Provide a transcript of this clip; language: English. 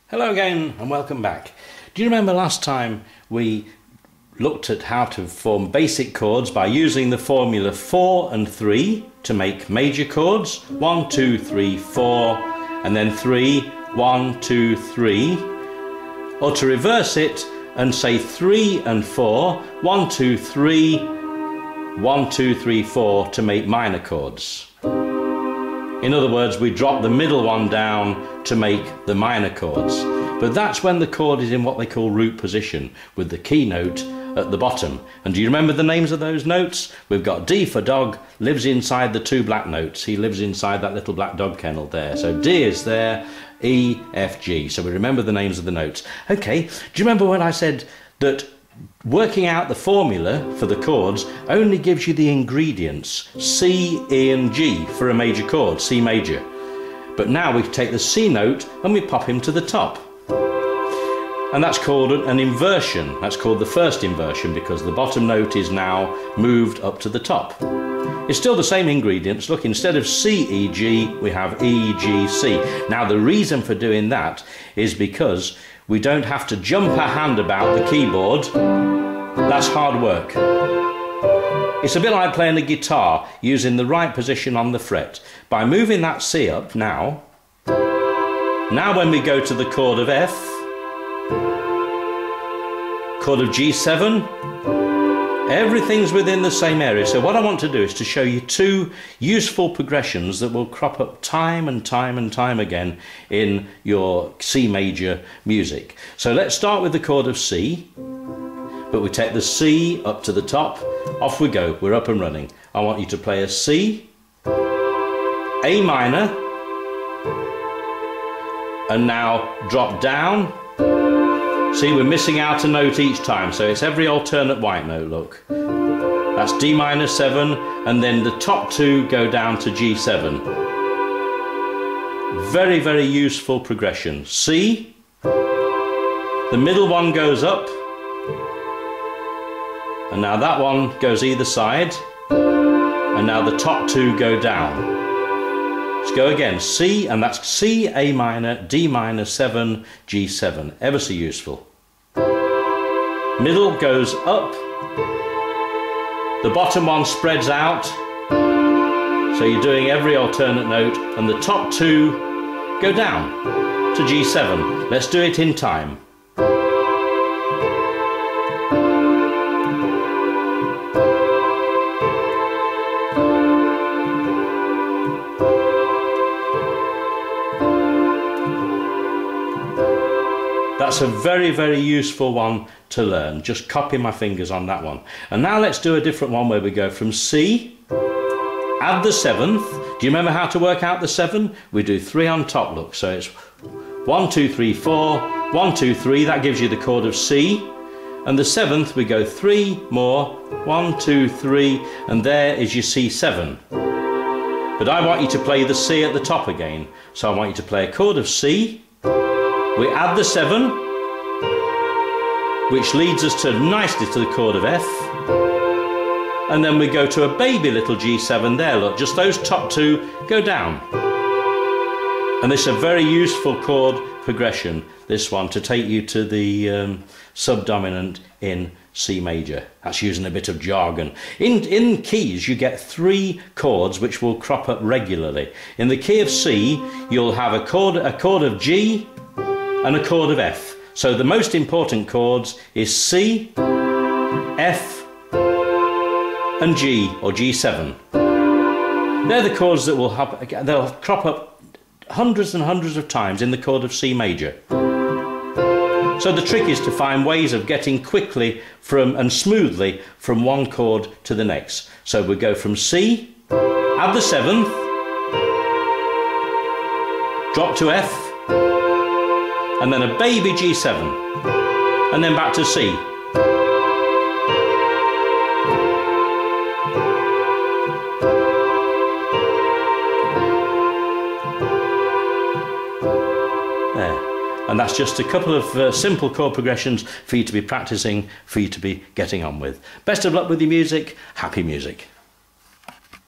Hello again and welcome back. Do you remember last time we looked at how to form basic chords by using the formula 4 and 3 to make major chords? 1, 2, 3, 4 and then 3, 1, 2, 3. Or to reverse it and say 3 and 4, 1, 2, 3, 1, 2, 3, 4 to make minor chords. In other words, we drop the middle one down to make the minor chords. But that's when the chord is in what they call root position, with the key note at the bottom. And do you remember the names of those notes? We've got D for dog, lives inside the two black notes. He lives inside that little black dog kennel there. So D is there, E, F, G. So we remember the names of the notes. Okay, do you remember when I said that working out the formula for the chords only gives you the ingredients C, E and G for a major chord, C major. But now we take the C note and we pop him to the top. And that's called an inversion. That's called the first inversion because the bottom note is now moved up to the top. It's still the same ingredients. Look, instead of C, E, G, we have E, G, C. Now the reason for doing that is because we don't have to jump our hand about the keyboard. That's hard work. It's a bit like playing a guitar, using the right position on the fret. By moving that C up now when we go to the chord of F, chord of G7, everything's within the same area. So what I want to do is to show you two useful progressions that will crop up time and time and time again in your C major music. So let's start with the chord of C, but we take the C up to the top. Off we go, we're up and running. I want you to play a C, A minor, and now drop down. See, we're missing out a note each time, so it's every alternate white note, look. That's D minor 7, and then the top two go down to G7. Very, very useful progression. C, the middle one goes up, and now that one goes either side, and now the top two go down. Let's go again, C, and that's C, A minor, D minor 7, G7, ever so useful. Middle goes up, the bottom one spreads out, so you're doing every alternate note, and the top two go down to G7. Let's do it in time. That's a very, very useful one to learn. Just copy my fingers on that one. And now let's do a different one where we go from C, add the 7th. Do you remember how to work out the 7? We do 3 on top, look. So it's 1, 2, 3, 4, 1, 2, 3. That gives you the chord of C. And the 7th, we go 3 more, 1, 2, 3, and there is your C7. But I want you to play the C at the top again. So I want you to play a chord of C. We add the 7, which leads us nicely to the chord of F, and then we go to a baby little G7 there, look, just those top two go down. And this is a very useful chord progression, this one, to take you to the subdominant in C major. That's using a bit of jargon. In keys you get 3 chords which will crop up regularly. In the key of C you'll have a chord of G, and a chord of F. So the most important chords is C, F and G, or G7. They're the chords that they'll crop up hundreds and hundreds of times in the chord of C major. So the trick is to find ways of getting quickly and smoothly from one chord to the next. So we go from C, add the 7th, drop to F, and then a baby G7, and then back to C. There. And that's just a couple of simple chord progressions for you to be practicing, for you to be getting on with. Best of luck with your music. Happy music.